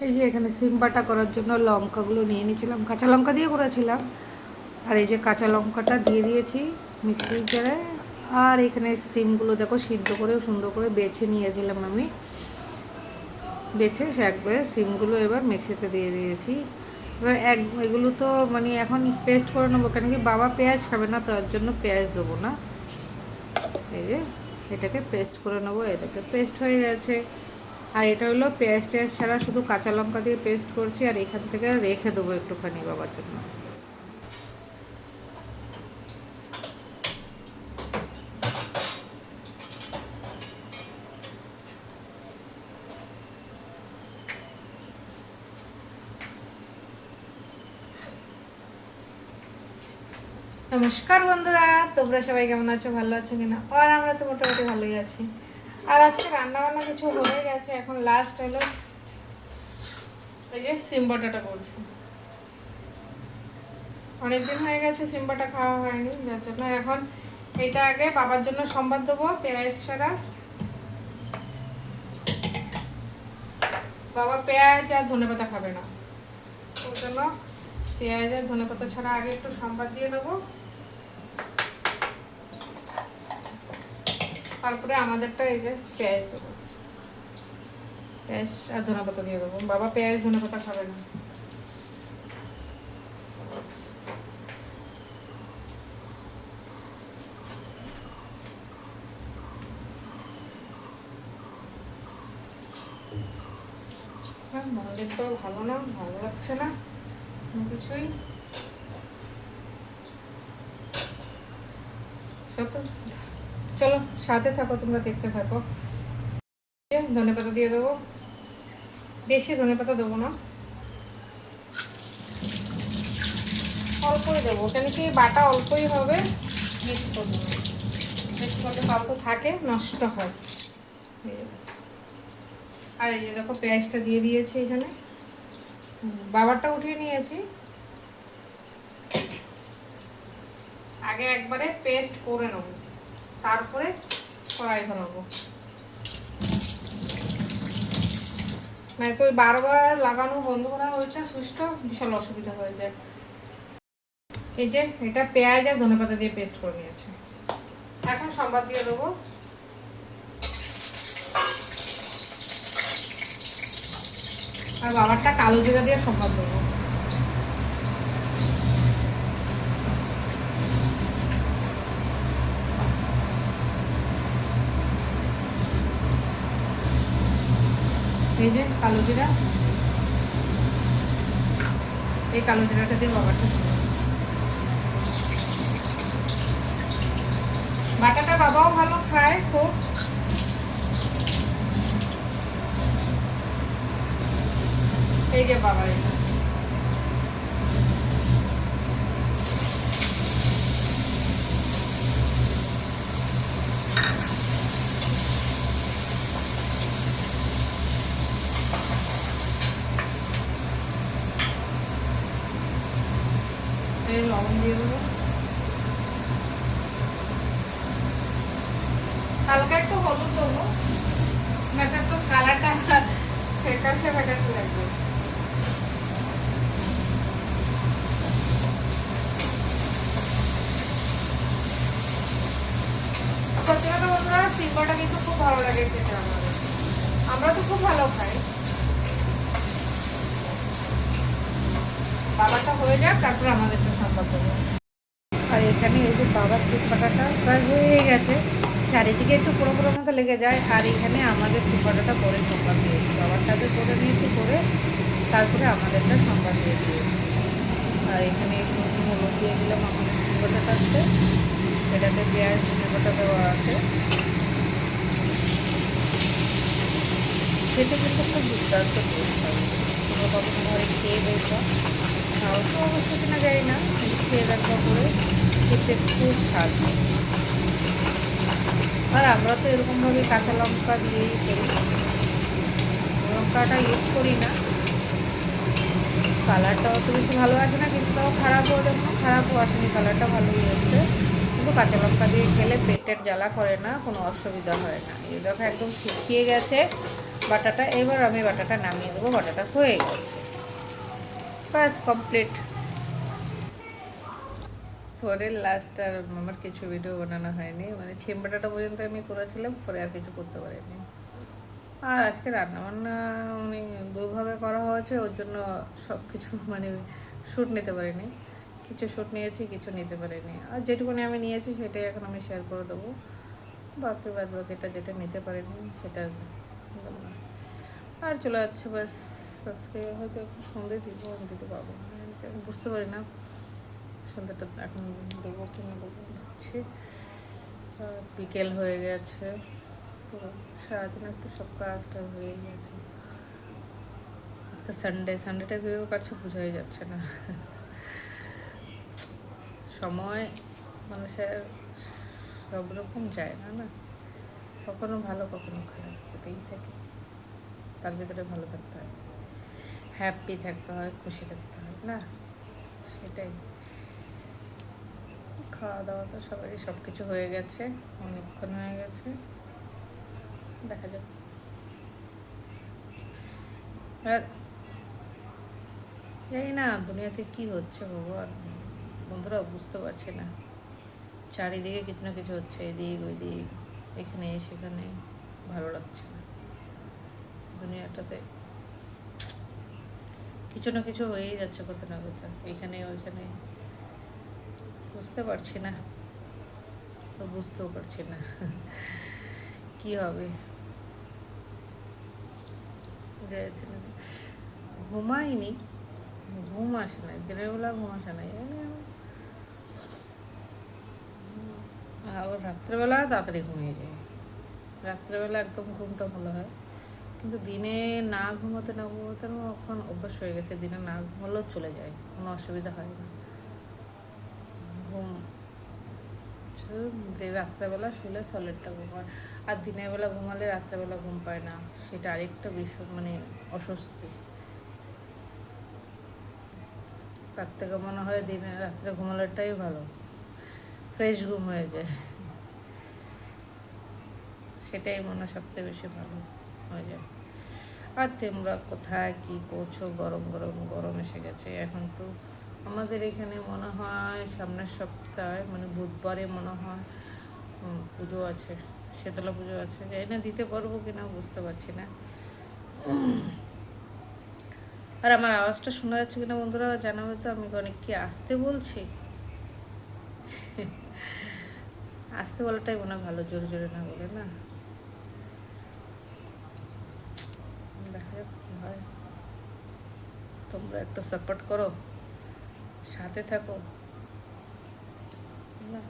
এই যে এখানে সিম বাটা করার জন্য লঙ্কাগুলো নিয়ে নিয়েছিলাম, কাঁচা লঙ্কা দিয়ে করেছিলাম। আর এই যে কাঁচা লঙ্কাটা দিয়ে দিয়েছি মিক্সির জারে। আর এখানে সিমগুলো দেখো সিদ্ধ করে সুন্দর করে বেছে নিয়েছিলাম আমি, বেছে একবারে সিমগুলো এবার মিক্সিতে দিয়ে দিয়েছি। এবার এগুলো তো মানে এখন পেস্ট করে নেবো, কেন কি বাবা পেঁয়াজ খাবে না, তার জন্য পেঁয়াজ দেবো না। এই যে এটাকে পেস্ট করে নেবো, এটাকে পেস্ট হয়ে গেছে। আর এটা হলো পেঁয়াজ টেয়াজ ছাড়া শুধু কাঁচা লঙ্কা দিয়ে পেস্ট করছি। আর এখান থেকে রেখে দেবো একটুখানি বাবার জন্য। নমস্কার বন্ধুরা, তোমরা সবাই কেমন আছো, ভালো আছো কিনা? আর আমরা তো মোটামুটি ভালোই আছি। আর আজকে রান্না বান্না কিছু হয়ে গেছে, এখন লাস্ট হলো এই যে সিম বাটাটা করছি। অনেকদিন হয়ে গেছে সিম বাটা খাওয়া হয়নি, যার জন্য এখন এটা আগে বাবার জন্য সম্বাদ দেবো পেঁয়াজ ছাড়া। বাবা পেঁয়াজ আর ধনেপাতা খাবে না, ওর জন্য পেঁয়াজ আর ধনেপাতা ছাড়া আগে একটু সম্বাদ দিয়ে দেবো, তারপরে আমাদেরটা এই যে পেঁয়াজ দেবো, পেঁয়াজ আর ধনেপাতা দিয়ে দেবো। বাবা পেঁয়াজ ধনেপাতা খাবে না। মন্দির তো ভালো না, ভালো লাগছে না কিছুই। চলো সাথে থাকো, তোমরা দেখতে থাকো। ধনেপাতা দিয়ে দেবো, বেশি ধনেপাতা দেবো না, অল্পই দেবো, কেন কি বাটা অল্পই হবে। বেশি করবো না, বেশি করলে ফালতু থাকে, নষ্ট হয়। আর এই যে দেখো পেঁয়াজটা দিয়ে দিয়েছি এখানে, বাবারটা উঠিয়ে নিয়েছি। আগে একবারে পেস্ট করে নেব, তারপরে কড়াই বানাবো। মানে তো বারবার লাগানো বন্ধ করা ওইটা সুস্থ বিশাল অসুবিধা হয়ে যায়। এই যে এটা পেঁয়াজ আর ধনেপাতা দিয়ে পেস্ট করে নিয়েছি, এখন সম্বাদ দিয়ে দেবো। আর বাবারটা কালো জিরা দিয়ে সম্বাদ দেবো। এই যে কালো জিরা, এই কালো জিরাটা দিয়ে বাবারটা বাটাটা বাবাও ভালো খায় খুব। এই যে বাবা এটা লবণ দিয়ে দেবো, হালকা একটু হলুদ দেবো, এটা তো কালারটা ফ্যাকাশে ফ্যাকাশে লাগবে। সত্যি কথা বন্ধুরা, সিম্বাটা কিন্তু খুব ভালো লাগে খেতে আমাদের, আমরা তো খুব ভালো খাই। বাবাটা হয়ে যাক, তারপরে আমাদেরটা সম্ভব দেবো। আর এখানে এই যে বাবার সিম্বাটাটা প্রায় হয়ে গেছে, চারিদিকে একটু পুরো পুরো মতো লেগে যায়। আর এখানে আমাদের সিম্বাটাটা করে সম্বাদ দিয়েছি, বাবারটাতে করে নিয়েছি, করে তারপরে আমাদেরটা সম্বাদ দিয়ে দিয়েছি। আর এখানে একটু হলুদ দিয়ে দিলাম আমাদের সিম্বাটাটাতে, এটাতে পেঁয়াজ ধনেপাতা দেওয়া আছে। খেতে কিন্তু খুব দুর্দান্ত টেস্ট হবে, তোমরা কখনো ঘরে খেয়ে দেখবা। তাও তো অবশ্য কিনা যায় না, খেয়ে দেখা করে খেতে খুব স্বাদ। আর আমরা তো এরকমভাবে কাঁচা লঙ্কা দিয়েই করি, লঙ্কাটা ইউজ করি না। কালারটা অত বেশি ভালো আসে না, কিন্তু তাও খারাপও দেখুন, খারাপও আসেনি, কালারটা ভালোই হচ্ছে। কিন্তু কাঁচা লঙ্কা দিয়ে খেলে পেটের জ্বালা করে না, কোনো অসুবিধা হয় না। এই দেখো একদম শুকিয়ে গেছে, বাটাটা। এবার আমি বাটাটা নামিয়ে দেবো, বাটাটা হয়ে গেছে, বাস কমপ্লিট। পরের লাস্ট আর আমার কিছু ভিডিও বানানো হয়নি, মানে ছিম বাটাটা পর্যন্ত আমি করেছিলাম, পরে আর কিছু করতে পারিনি। আর আজকে রান্নাবান্না মানে দুভাবে করা হয়েছে, ওর জন্য সব কিছু মানে শ্যুট নিতে পারিনি। কিছু শ্যুট নিয়েছি, কিছু নিতে পারিনি। আর যেটুকুনি আমি নিয়েছি সেটাই এখন আমি শেয়ার করে দেবো। বাকি বাদ বাকিটা যেটা নিতে পারিনি সেটা দেবো না। আর চলে যাচ্ছে বাস। আজকে হয়তো একটু সন্ধে দিব, আমি দিতে পারবো না, আমি বুঝতে পারি না সন্ধ্যাটা এখন দেবো কি না দেবো হচ্ছে। বিকেল হয়ে গেছে, পুরো সারাদিনের তো সব কাজটা হয়ে গেছে। আজকে সানডেটা কীভাবে কাটছে বোঝাই যাচ্ছে না। সময় মানুষের সব রকম যায় না, না কখনো ভালো কখনো খারাপ হতেই থাকে। তার ভিতরে ভালো থাকতে হয়, হ্যাপি থাকতে হয়, খুশি থাকতে হয়, না সেটাই। খাওয়া দাওয়া তো সবারই সব কিছু হয়ে গেছে, অনেকক্ষণ হয়ে গেছে, দেখা যাক। আর জানি না দুনিয়াতে কি হচ্ছে ভগবান, বন্ধুরা বুঝতে পারছি না। চারিদিকে কিছু না কিছু হচ্ছে, এদিক ওই দিক, এখানে সেখানে, ভালো লাগছে না। দুনিয়াটাতে কিছু না কিছু হয়েই যাচ্ছে, কোথাও না কোথাও, এখানে ওইখানে, বুঝতে পারছি না, বুঝতেও পারছি না কি হবে। ঘুমাইনি, ঘুম আসে না, দিনের বেলা ঘুম আসে না, আবার রাত্রেবেলা তাড়াতাড়ি ঘুমিয়ে যায়। রাত্রেবেলা একদম ঘুমটা ভালো হয়, কিন্তু দিনে না ঘুমোতে আমার এখন অভ্যাস হয়ে গেছে, দিনে না ঘুমালেও চলে যায়, কোনো অসুবিধা হয় না। ঘুম রাত্রেবেলা শুলে সলিডটা ঘুম হয়, আর দিনের বেলা ঘুমালে রাত্রেবেলা ঘুম পায় না, সেটা আরেকটা বিষয়, মানে অস্বস্তি। তার থেকে মনে হয় দিনে রাত্রে ঘুমালেটাই ভালো, ফ্রেশ ঘুম হয়ে যায়, সেটাই মনে হয় সবথেকে বেশি ভালো হয়ে যায়। আর তোমরা কোথায় কি করছো? গরম গরম গরম এসে গেছে এখন তো। আমাদের এখানে মনে হয় সামনের সপ্তাহে, মানে বুধবারে মনে হয় পুজো আছে, শীতলা পুজো আছে, জানি না দিতে পারবো কিনা, বুঝতে পারছি না। আর আমার আওয়াজটা শোনা যাচ্ছে কিনা বন্ধুরা জানাবে তো, আমি অনেক কি আসতে বলছি। আসতে বলাটাই মনে হয় ভালো, জোরে জোরে না বলে, না। দেখা যাক কি হয়, তোমরা একটু সাপোর্ট করো, সাথে থাকো, না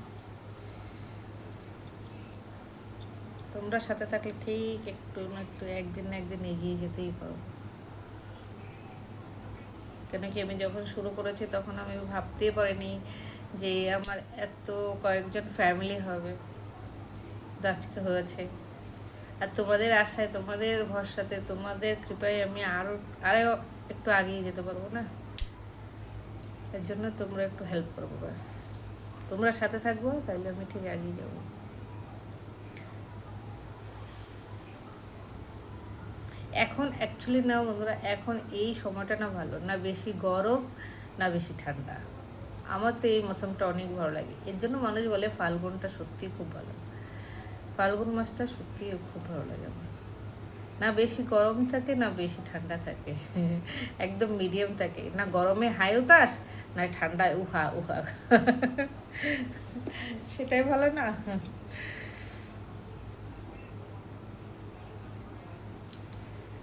তোমরা সাথে থাকলে ঠিক একটু না একটু একদিন না একদিন এগিয়ে যেতেই পারো। কেন কি আমি যখন শুরু করেছি তখন আমি ভাবতেই পারিনি যে আমার এত কয়েকজন ফ্যামিলি হবে, আজকে হয়েছে। আর তোমাদের আশায়, তোমাদের ভরসাতে, তোমাদের কৃপায় আমি আরও একটু আগিয়ে যেতে পারবো, না। এর জন্য তোমরা একটু হেল্প করবো, ব্যাস তোমরা সাথে থাকবো, তাইলে আমি ঠিক এগিয়ে যাবো। এখন অ্যাকচুয়ালি না বন্ধুরা, এখন এই সময়টা না ভালো, না বেশি গরম না বেশি ঠান্ডা। আমার তো এই মৌসুমটা অনেক ভালো লাগে, এর জন্য মানুষ বলে ফাল্গুনটা সত্যিই খুব ভালো। ফাল্গুন মাসটা সত্যিই খুব ভালো লাগে আমার। না বেশি গরম থাকে না বেশি ঠান্ডা থাকে, একদম মিডিয়াম থাকে, না গরমে হাই উতাস না ঠান্ডায় উহা উহা। সেটাই ভালো, না।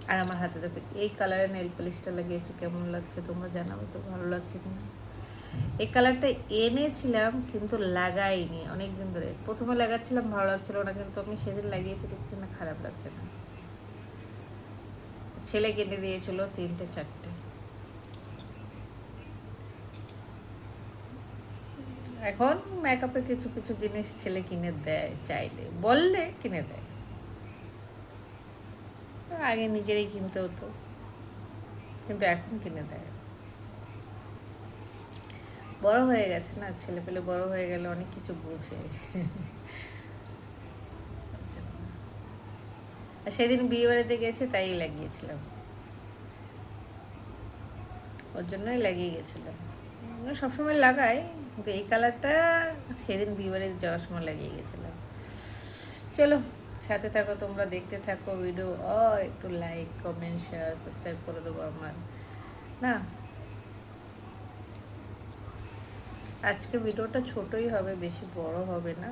আর আমার হাতে দেখো এই কালারের নেল পলিশটা লাগিয়েছি, কেমন লাগছে তোমরা জানাবে তো, ভালো লাগছে কিনা। এই কালারটা এনেছিলাম কিন্তু লাগাইনি অনেকদিন ধরে, প্রথমে লাগাচ্ছিলাম ভালো লাগছিল না, কিন্তু আমি সেদিন লাগিয়েছি দেখছি না খারাপ লাগছে না। ছেলে কিনে দিয়েছিল 3টে 4টে। এখন মেকআপে কিছু কিছু জিনিস ছেলে কিনে দেয়, চাইলে বললে কিনে দেয়, আগে নিজেরই কিনতে হতো, কিন্তু এখন কিনে দেয়। বড় হয়ে গেছে না, ছেলে পেলে বড় হয়ে গেলে অনেক কিছু বুঝে। আর সেদিন বিয়ে বাড়িতে গেছে তাই লাগিয়েছিলাম, ওর জন্যই লাগিয়ে গেছিলাম। সবসময় লাগাই, কিন্তু এই কালারটা সেদিন বিয়ে বাড়িতে যাওয়ার সময় লাগিয়ে গেছিলাম। চলো সাথে থাকো, তোমরা দেখতে থাকো ভিডিও, আর একটু লাইক কমেন্ট শেয়ার সাবস্ক্রাইব করে দেবো আমার না। আজকে ভিডিওটা ছোটই হবে, বেশি বড় হবে না।